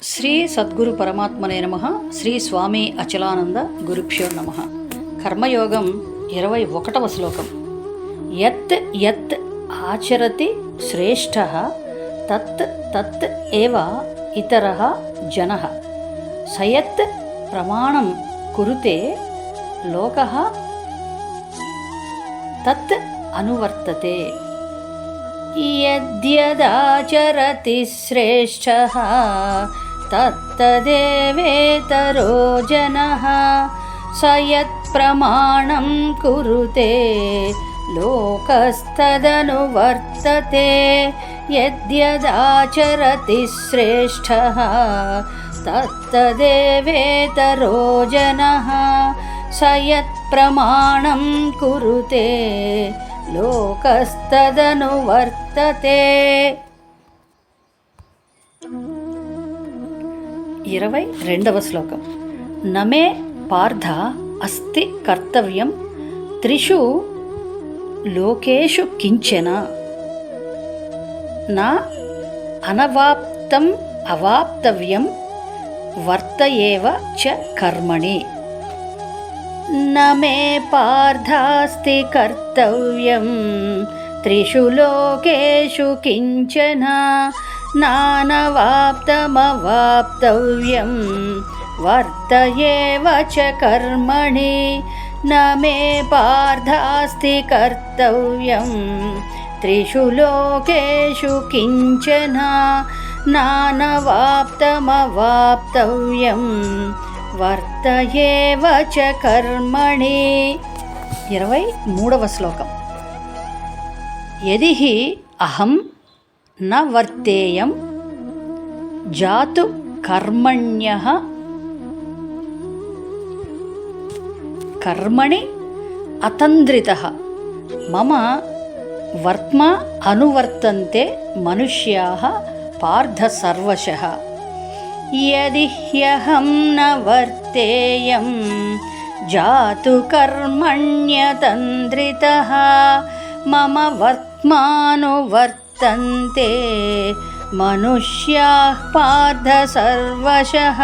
శ్రీ సద్గురు పరమాత్మనే నమః. శ్రీ స్వామి అచలానంద గురుభ్యో నమః. కర్మయోగం 21వ శ్లోకం. యత్ యత్ ఆచరతి శ్రేష్ఠః తత్ తత్ ఏవ ఇతరః జనః సయత్ ప్రమాణం కురుతే లోకః తత్ అనువర్తతే. యద్యదాచరతి శ్రేష్ఠః తత్తదేవేతరో జనః సయత్ప్రమాణం కురుతే లోకస్తదనువర్తతే. యద్యదాచరతి శ్రేష్ఠః తత్తదేవేతరో జనః సయత్ప్రమాణం కురుతే లోకస్తదనువర్తతే. 22వ శ్లోకం. నమే పార్థ అస్తి కర్తవ్యం త్రిషు లోకేషు కించన నా అనవాప్తం అవాప్తవ్యం వర్తయేవ చ కర్మణి. నమే పార్థాస్తి కర్తవ్యం త్రిషు లోకేషు కించన నానవాప్తమవాప్తవ్యం వర్తయేవ చ కర్మణి. నమే పార్థాస్తి కర్తవ్యం త్రిషు లోకేషు కించన నానవాప్తమవాప్తవ్యం వర్తయేవ చ కర్మణి. 23వ శ్లోకం. యది హి అహం న వర్తేయం జాతు కర్మణ్యః కర్మణి అతంద్రితః మమ వర్త్మ అనువర్తంతే మనుష్యాః పార్థ సర్వశః. యది హ్యహం న వర్తేయం జాతు కర్మణ్యతంద్రితః మమ వర్త్మానువర్తంతే మనుష్యాః పార్థ సర్వశః.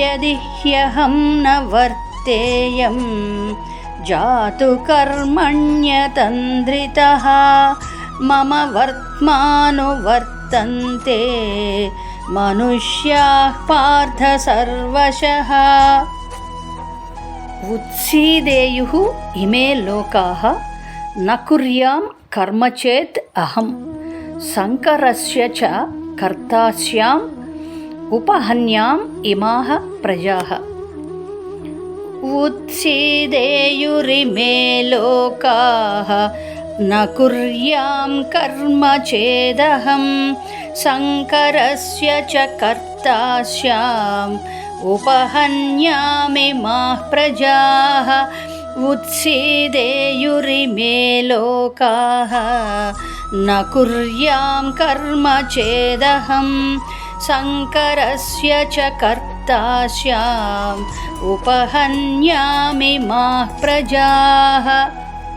యది హ్యహం న వర్తేయం జాతు కర్మణ్యతంద్రితః మమ వర్త్మానువర్తంతే మనుష్యాః పార్థ సర్వశః. ఉత్సీదేయుః ఇమే లోకాః న కుర్యాం కర్మ చేత్ అహం సంకరస్య చ కర్తాస్యాం ఉపహన్యాం ఇమాః ప్రజాః. ఉత్సీదేయురిమే లోకాః న కుర్యాం కర్మ చేదహం సంకరస్య చ కర్తాస్యాం ఉపహన్యామిమాః ప్రజాః. ఉత్సీదేయురిమే లోకాః న కుర్యాం కర్మ చేదహం సంకరస్య చ కర్తాస్యాం ఉపహన్యామిమాః ప్రజాః.